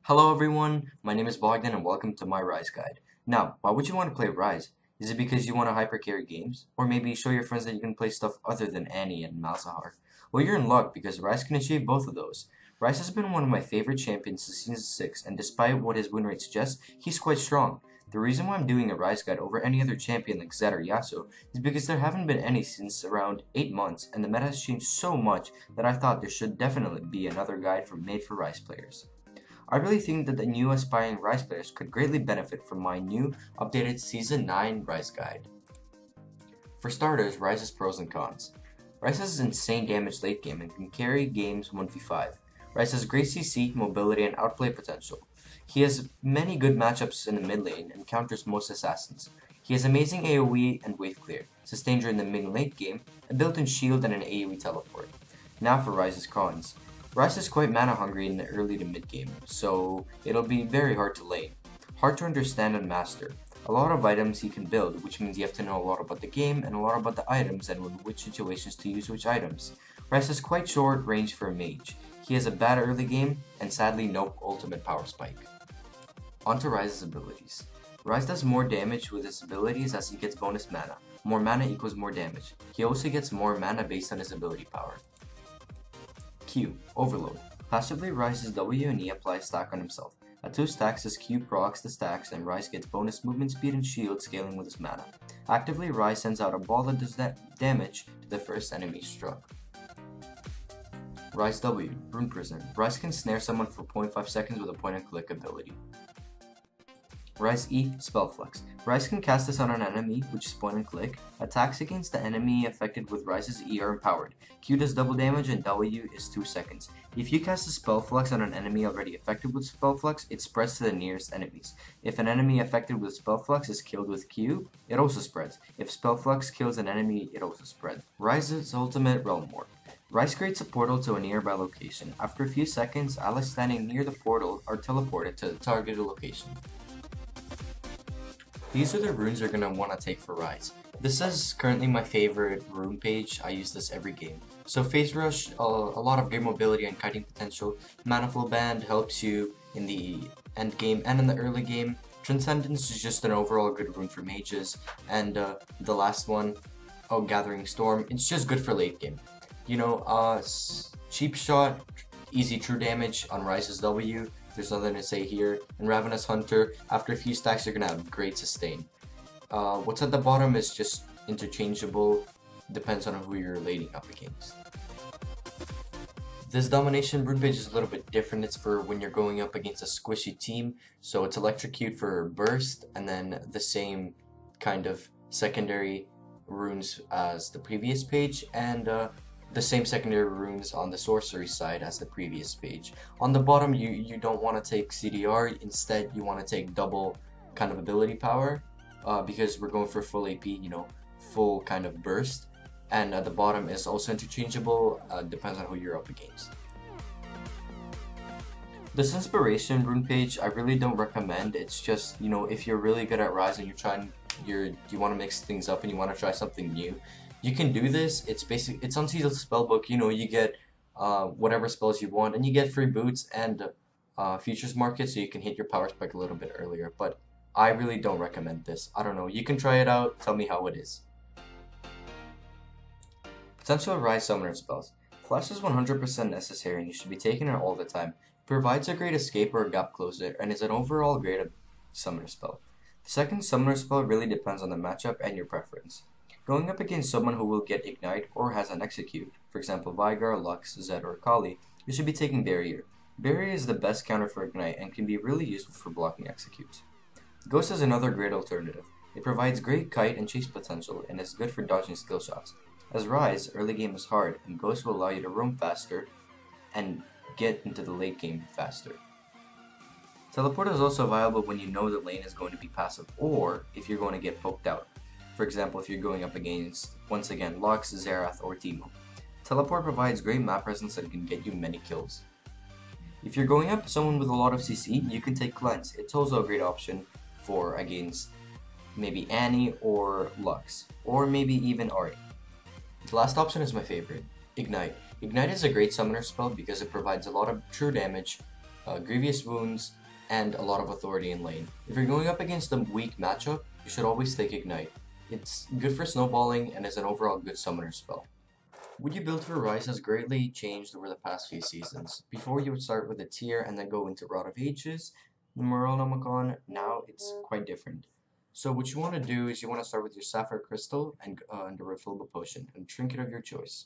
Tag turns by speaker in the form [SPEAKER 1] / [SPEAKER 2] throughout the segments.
[SPEAKER 1] Hello everyone, my name is Bogdan and welcome to my Ryze guide. Now, why would you want to play Ryze? Is it because you want to hypercarry games? Or maybe show your friends that you can play stuff other than Annie and Malzahar? Well, you're in luck because Ryze can achieve both of those. Ryze has been one of my favorite champions since Season 6, and despite what his win rate suggests, he's quite strong. The reason why I'm doing a Ryze guide over any other champion like Zed or Yasuo is because there haven't been any since around 8 months, and the meta has changed so much that I thought there should definitely be another guide made for Ryze players. I really think that the new aspiring Ryze players could greatly benefit from my new updated Season 9 Ryze guide. For starters, Ryze has pros and cons. Ryze has insane damage late game and can carry games 1v5. Ryze has great CC, mobility, and outplay potential. He has many good matchups in the mid lane and counters most assassins. He has amazing AoE and wave clear, sustain during the mid and late game, a built-in shield and an AoE teleport. Now for Ryze's cons. Ryze is quite mana hungry in the early to mid game, so it'll be very hard to lane. Hard to understand and master. A lot of items he can build, which means you have to know a lot about the game and a lot about the items and in which situations to use which items. Ryze is quite short range for a mage. He has a bad early game and sadly no ultimate power spike. Onto Ryze's abilities. Ryze does more damage with his abilities as he gets bonus mana. More mana equals more damage. He also gets more mana based on his ability power. Q. Overload. Passively, Ryze's W and E apply stack on himself. At 2 stacks, his Q procs the stacks and Ryze gets bonus movement speed and shield scaling with his mana. Actively, Ryze sends out a ball that does damage to the first enemy struck. Ryze W. Rune Prison. Ryze can snare someone for 0.5 seconds with a point and click ability. Ryze E. Spell Flex. Ryze can cast this on an enemy, which is point and click. Attacks against the enemy affected with Ryze's E are empowered. Q does double damage and W is 2 seconds. If you cast a Spell Flex on an enemy already affected with Spell Flex, it spreads to the nearest enemies. If an enemy affected with Spell Flex is killed with Q, it also spreads. If Spell Flex kills an enemy, it also spreads. Ryze's ultimate Realm Warp. Ryze creates a portal to a nearby location. After a few seconds, allies standing near the portal are teleported to the targeted location. These are the runes you're going to want to take for Ryze. This is currently my favorite rune page. I use this every game. So Phase Rush, a lot of great mobility and kiting potential. Mana Flow Band helps you in the end game and in the early game. Transcendence is just an overall good rune for mages. And the last one, Gathering Storm, it's just good for late game. You know, Cheap Shot, easy true damage on Ryze's W. There's nothing to say here. And Ravenous Hunter, after a few stacks, you're going to have great sustain. What's at the bottom is just interchangeable, depends on who you're laning up against. This Domination rune page is a little bit different. It's for when you're going up against a squishy team. So it's Electrocute for burst, and then the same kind of secondary runes as the previous page, and the same secondary runes on the sorcery side as the previous page. On the bottom, you don't want to take CDR, instead you want to take double kind of ability power, because we're going for full AP, you know, full kind of burst. And at the bottom is also interchangeable, depends on who you're up against. This inspiration rune page, I really don't recommend. It's just, you know, if you're really good at Ryze and you want to mix things up and you want to try something new, you can do this. It's Unsealed Spellbook. You know, you get whatever spells you want, and you get free boots and futures market, so you can hit your power spike a little bit earlier. But I really don't recommend this. I don't know. You can try it out. Tell me how it is. Potential Ryze Summoner Spells. Flash is 100% necessary, and you should be taking it all the time. It provides a great escape or a gap closer, and is an overall great summoner spell. The second summoner spell really depends on the matchup and your preference. Going up against someone who will get Ignite or has an Execute, for example Veigar, Lux, Zed, or Kali, you should be taking Barrier. Barrier is the best counter for Ignite and can be really useful for blocking Executes. Ghost is another great alternative. It provides great kite and chase potential and is good for dodging skill shots. As Ryze, early game is hard, and Ghost will allow you to roam faster and get into the late game faster. Teleport is also viable when you know the lane is going to be passive, or if you're going to get poked out. For example, if you're going up against, once again, Lux, Xerath, or Teemo. Teleport provides great map presence that can get you many kills. If you're going up to someone with a lot of CC, you can take Cleanse. It's also a great option for against maybe Annie or Lux, or maybe even Ahri. The last option is my favorite, Ignite. Ignite is a great summoner spell because it provides a lot of true damage grievous wounds, and a lot of authority in lane. If you're going up against a weak matchup, you should always take Ignite. It's good for snowballing and is an overall good summoner spell. What you build for Ryze has greatly changed over the past few seasons. Before you would start with a tier and then go into Rod of Ages, Morellonomicon, now it's quite different. So what you want to do is you want to start with your Sapphire Crystal and the refillable potion and trinket of your choice.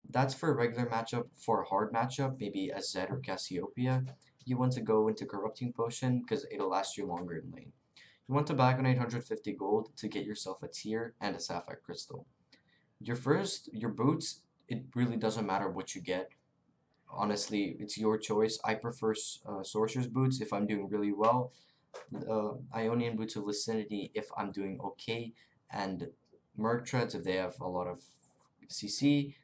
[SPEAKER 1] That's for a regular matchup. For a hard matchup, maybe a Zed or Cassiopeia, you want to go into Corrupting Potion because it'll last you longer in lane. You want to back on 850 gold to get yourself a tier and a Sapphire Crystal. Your boots, it really doesn't matter what you get. Honestly, it's your choice. I prefer Sorcerer's Boots if I'm doing really well. Ionian Boots of Vicinity if I'm doing okay. And Merc Treads if they have a lot of CC.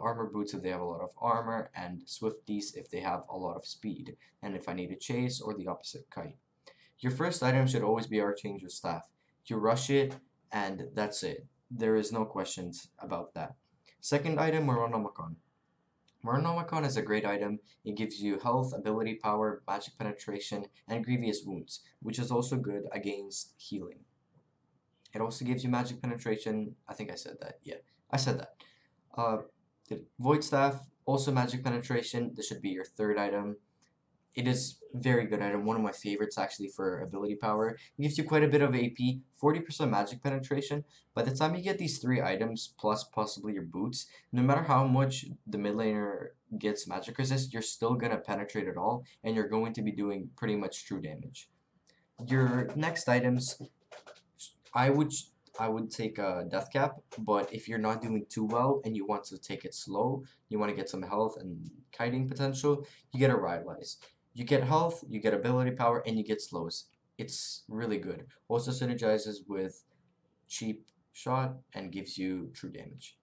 [SPEAKER 1] Armor Boots if they have a lot of armor. And Swifties if they have a lot of speed. And if I need a chase or the opposite kite. Your first item should always be Archangel's Staff. You rush it and that's it. There is no questions about that. Second item, Morellonomicon. Morellonomicon is a great item. It gives you health, ability power, magic penetration, and grievous wounds, which is also good against healing. It also gives you magic penetration. I think I said that. Yeah, I said that. The Void Staff, also magic penetration. This should be your third item. It is very good item, one of my favorites actually for ability power. It gives you quite a bit of AP, 40% magic penetration. By the time you get these 3 items, plus possibly your boots, no matter how much the mid laner gets magic resist, you're still going to penetrate it all, and you're going to be doing pretty much true damage. Your next items, I would take a Death Cap, but if you're not doing too well and you want to take it slow, you want to get some health and kiting potential, you get a Ryze. You get health, you get ability power, and you get slows. It's really good. Also synergizes with cheap shot and gives you true damage.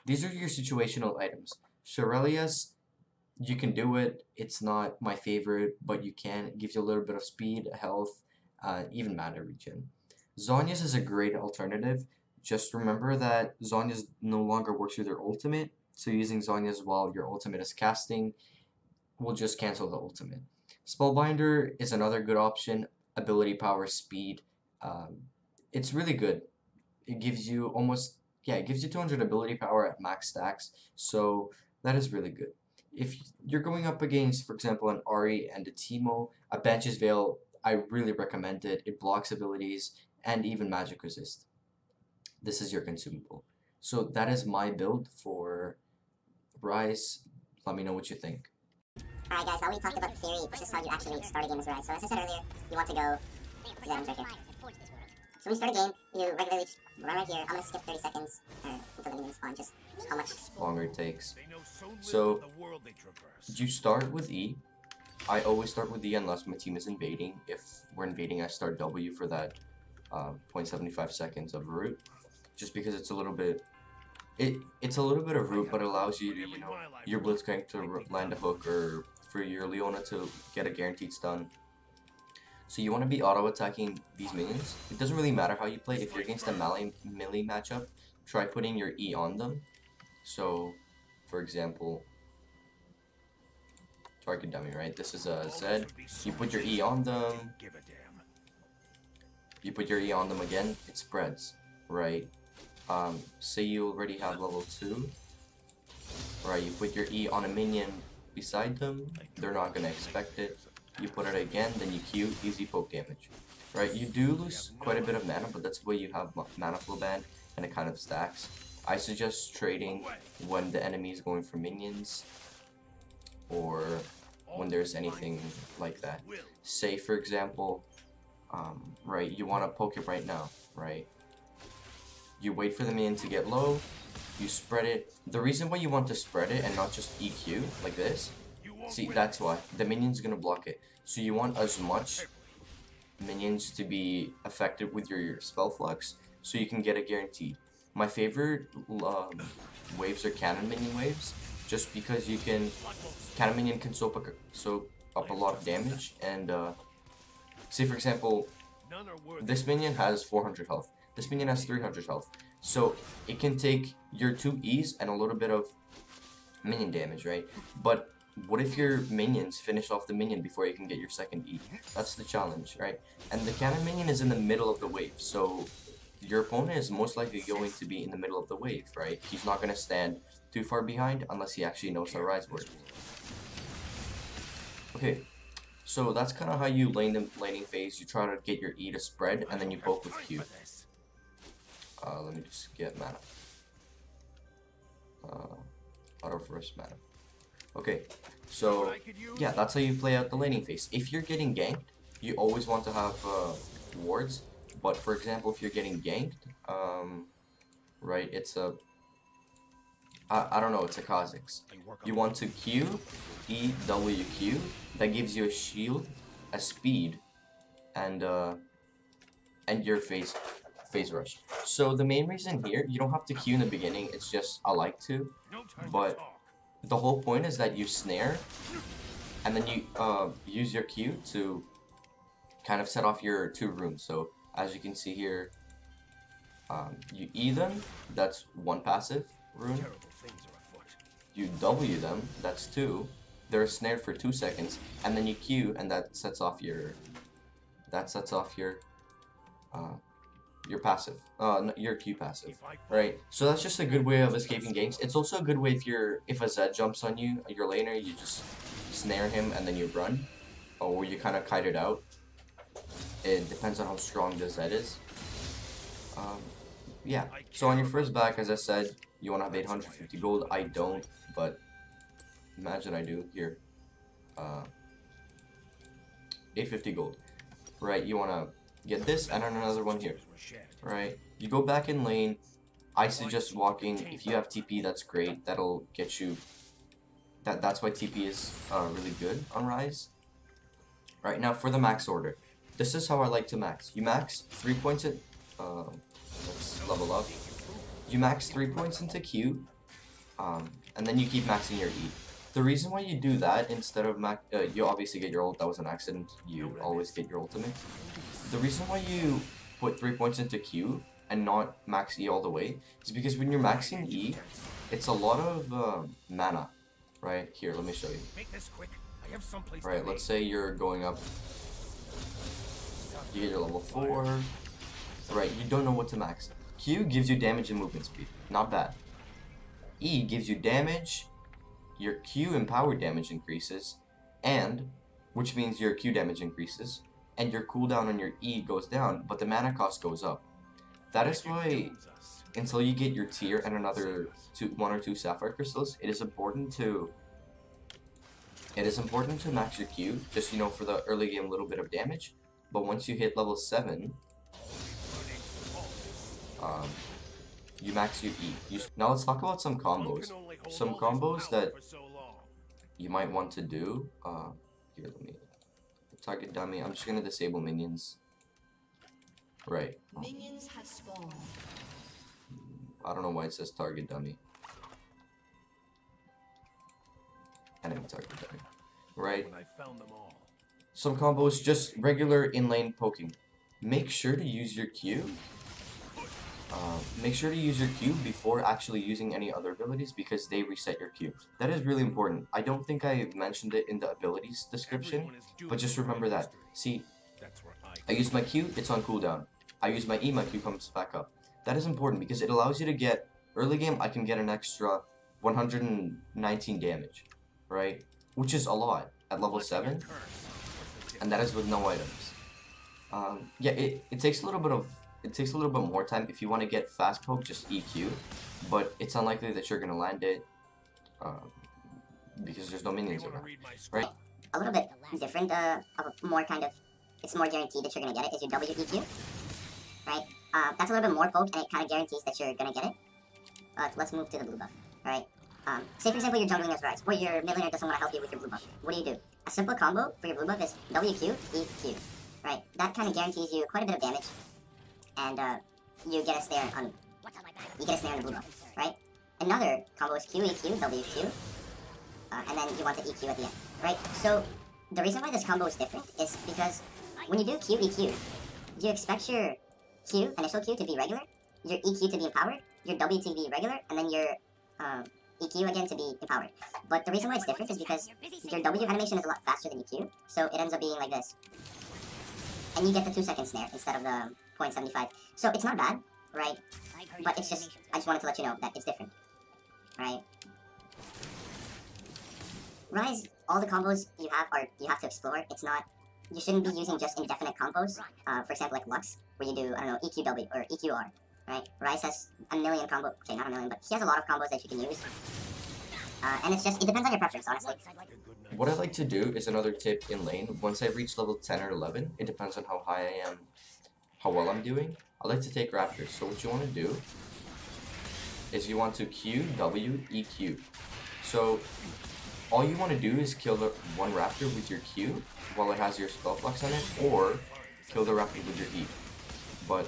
[SPEAKER 1] These are your situational items. Shurelya's, you can do it. It's not my favorite, but you can. It gives you a little bit of speed, health, even mana regen. Zhonya's is a great alternative. Just remember that Zhonya's no longer works with your ultimate, so using Zhonya's while your ultimate is casting will just cancel the ultimate. Spellbinder is another good option. Ability power, speed. It's really good. It gives you it gives you 200 ability power at max stacks, so that is really good. If you're going up against, for example, an Ahri and a Teemo, a Banshee's Veil, I really recommend it. It blocks abilities and even magic resist. This is your consumable. So that is my build for Ryze. Let me know what you think.
[SPEAKER 2] Alright guys, now we talked about the theory, this is how you actually start a game as Ryze. So as I said earlier, you want to go, right here. So when you start a game, you regularly just run right here. I'm going to skip 30 seconds until the minions spawn, just how much
[SPEAKER 1] longer it takes. So you start with E. I always start with E unless my team is invading. If we're invading, I start W for that 0.75 seconds of root, just because it's a little bit it's a little bit of root, but it allows you to, your Blitzcrank to land a hook, or for your Leona to get a guaranteed stun. So you want to be auto-attacking these minions. It doesn't really matter how you play. If you're against a melee matchup, try putting your E on them. So, for example, target dummy, right? This is a Zed. You put your E on them. You put your E on them again, it spreads, right? Say you already have level 2. Right, you put your E on a minion beside them, they're not gonna expect it. You put it again, then you Q, easy poke damage. Right, you do lose quite a bit of mana, but that's why you have mana flow band, and it kind of stacks. I suggest trading when the enemy is going for minions, or when there's anything like that. Say, for example, right, you want to poke it right now, right? You wait for the minion to get low, you spread it. The reason why you want to spread it and not just EQ like this, see, that's why. The minion's gonna block it. So you want as much minions to be affected with your spell flux, so you can get a guaranteed. My favorite waves are cannon minion waves, just because you can, cannon minion can soak up a lot of damage, and say for example, this minion has 400 health. This minion has 300 health. So it can take your 2 E's and a little bit of minion damage, right? But what if your minions finish off the minion before you can get your second E? That's the challenge, right? And the cannon minion is in the middle of the wave, so your opponent is most likely going to be in the middle of the wave, right? He's not going to stand too far behind unless he actually knows how Ryze works. Okay, so that's kind of how you lane the laning phase. You try to get your E to spread, and then you poke with Q. Let me just get mana. Auto first mana. Okay, so yeah, that's how you play out the laning phase. If you're getting ganked, you always want to have wards. But for example, if you're getting ganked, right, it's a I don't know, it's a Kha'Zix. You want to Q, E, W, Q. That gives you a shield, a speed, and your phase rush. So the main reason here, you don't have to Q in the beginning. It's just I like to, but the whole point is that you snare, and then you use your Q to kind of set off your 2 runes. So as you can see here, you E them, that's 1 passive rune. You W them, that's 2. They're snared for 2 seconds, and then you Q, and that sets off your your passive, your Q passive, right? So that's just a good way of escaping ganks. It's also a good way if a Zed jumps on you, your laner, you just snare him and then you run, or you kind of kite it out. It depends on how strong the Zed is. Yeah, so on your first back, as I said, you want to have 850 gold. I don't, but imagine I do. Here, 850 gold. Right, you want to get this and another one here. Right, you go back in lane. I suggest walking. If you have TP, that's great. That'll get you. That's why TP is really good on Ryze. Right, now for the max order. This is how I like to max. You max 3 points at let's level up. You max 3 points into Q, and then you keep maxing your E. The reason why you do that instead of you obviously get your ult. That was an accident. You always get your ultimate. The reason why you put 3 points into Q and not max E all the way is because when you're maxing E, it's a lot of mana. Right here, let me show you. Right, let's say you're going up. You get your level 4. Right, you don't know what to max. Q gives you damage and movement speed. Not bad. E gives you damage, your Q and power damage increases, and, which means your Q damage increases, and your cooldown on your E goes down, but the mana cost goes up. That is why, until you get your tier and another 1 or 2 sapphire crystals, it is important to max your Q, just, you know, for the early game little bit of damage. But once you hit level 7, you max your E. Now let's talk about some combos. Some combos that you might want to do. Here, let me target dummy. I'm just gonna disable minions. Right.
[SPEAKER 3] Minions have spawned.
[SPEAKER 1] I don't know why it says target dummy. Enemy target dummy. Right. Some combos, just regular in-lane poking. Make sure to use your Q. Make sure to use your Q before actually using any other abilities because they reset your Q. That is really important. I don't think I mentioned it in the abilities description, but just remember that. See, I use my Q, it's on cooldown. I use my E, my Q comes back up. That is important because it allows you to get, early game, I can get an extra 119 damage, right? Which is a lot at level 7, and that is with no items. Yeah, it takes a little bit more time. If you want to get fast poke, just EQ, but it's unlikely that you're gonna land it because there's no minions around, right?
[SPEAKER 2] A little bit different, more kind of, it's more guaranteed that you're gonna get it, is your WEQ, right? That's a little bit more poke, and it kind of guarantees that you're gonna get it. Let's move to the blue buff, right? Say for example you're jungling as Ryze, or your millionaire doesn't want to help you with your blue buff. What do? A simple combo for your blue buff is WQ, EQ, right? That kind of guarantees you quite a bit of damage, and you get a snare on the blue buff, right? Another combo is QEQ, WQ, and then you want to EQ at the end, right? So the reason why this combo is different is because when you do QEQ, you expect your initial Q to be regular, your EQ to be empowered, your W to be regular, and then your EQ again to be empowered. But the reason why it's different is because your W animation is a lot faster than EQ, so it ends up being like this. And you get the 2-second snare instead of the 0.75. So it's not bad, right? But it's just, I just wanted to let you know that it's different, right? Ryze, all the combos you have to explore. It's not, you shouldn't be using just indefinite combos. For example, like Lux, where you do, I don't know, EQW or EQR, right? Ryze has a million combos, okay, not a million, but he has a lot of combos that you can use. And it's just, it depends on your preference, honestly.
[SPEAKER 1] What I like to do is another tip in lane. Once I reach level 10 or 11, it depends on how high I am, how well I'm doing. I like to take Raptors. So what you want to do is you want to Q, W, EQ. So all you want to do is kill the one Raptor with your Q while it has your spell flux on it, or kill the Raptor with your E. But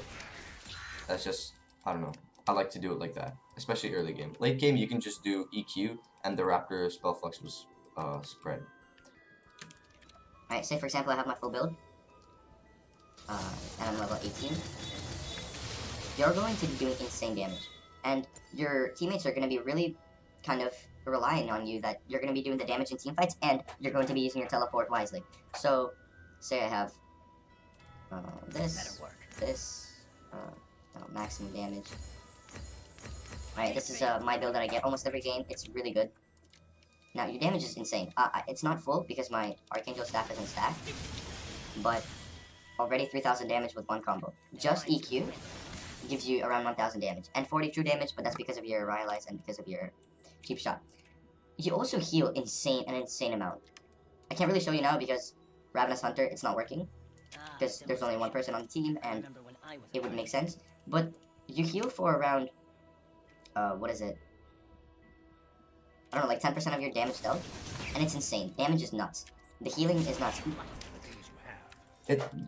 [SPEAKER 1] that's just, I don't know. I like to do it like that, especially early game. Late game, you can just do EQ and the Raptor spell flux was spread.
[SPEAKER 3] Alright, say for example I have my full build, and I'm level 18. You're going to be doing insane damage, and your teammates are going to be really kind of relying on you that you're going to be doing the damage in team fights, and you're going to be using your teleport wisely. So, say I have maximum damage. Alright, this is my build that I get almost every game. It's really good. Now, your damage is insane. It's not full because my Archangel staff isn't stacked, but already 3,000 damage with one combo. Just EQ gives you around 1,000 damage, and 40 true damage, but that's because of your Ryze and because of your cheap shot. You also heal an insane amount. I can't really show you now because Ravenous Hunter, it's not working, because there's only one person on the team, and it would make sense. But you heal for around, what is it? I don't know, like 10% of your damage dealt, and it's insane. Damage is nuts. The healing is nuts.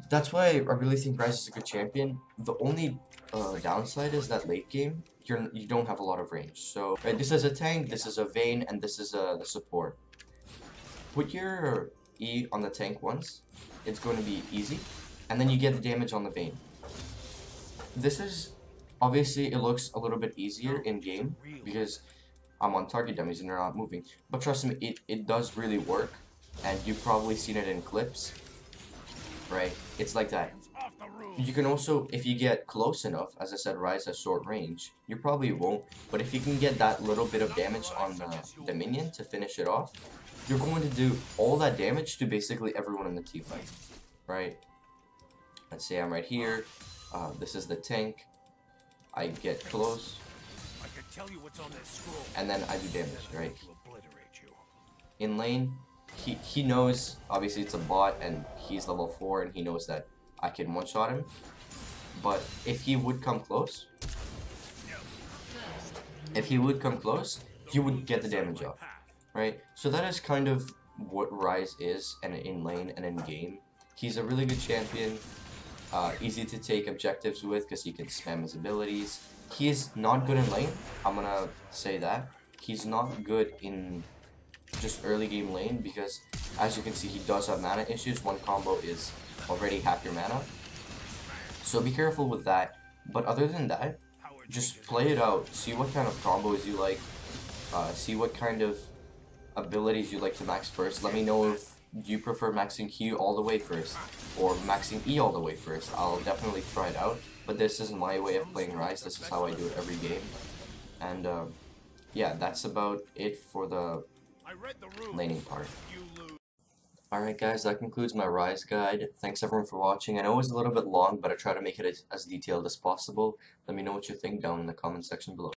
[SPEAKER 1] That's why I really think Ryze is a good champion. The only downside is that late game, you don't have a lot of range. So, right, this is a tank, this is a Vayne, and this is the support. Put your E on the tank once, it's going to be easy, and then you get the damage on the Vayne. This is, obviously, it looks a little bit easier in game, because I'm on target dummies and they're not moving. But trust me, it does really work, and you've probably seen it in clips, right? It's like that. You can also, if you get close enough, as I said, Ryze has short range, you probably won't, but if you can get that little bit of damage on the minion to finish it off, you're going to do all that damage to basically everyone in the team fight, right? Let's say I'm right here, this is the tank, I get close, and then I do damage, right? In lane, he knows, obviously it's a bot, and he's level 4, and he knows that I can one-shot him, but if he would come close, you would get the damage off, right? So that is kind of what Ryze is, and in lane and in game. He's a really good champion, easy to take objectives with because he can spam his abilities. He is not good in lane, I'm gonna say that. He's not good in just early game lane because, as you can see, he does have mana issues. One combo is already half your mana, so be careful with that. But other than that, just play it out, see what kind of combos you like, see what kind of abilities you like to max first. Let me know if you prefer maxing Q all the way first or maxing E all the way first. I'll definitely try it out, but this is my way of playing Ryze. This is how I do it every game. And yeah, that's about it for the laning part. Alright guys, that concludes my Ryze guide. Thanks everyone for watching. I know it was a little bit long, but I try to make it as detailed as possible. Let me know what you think down in the comment section below.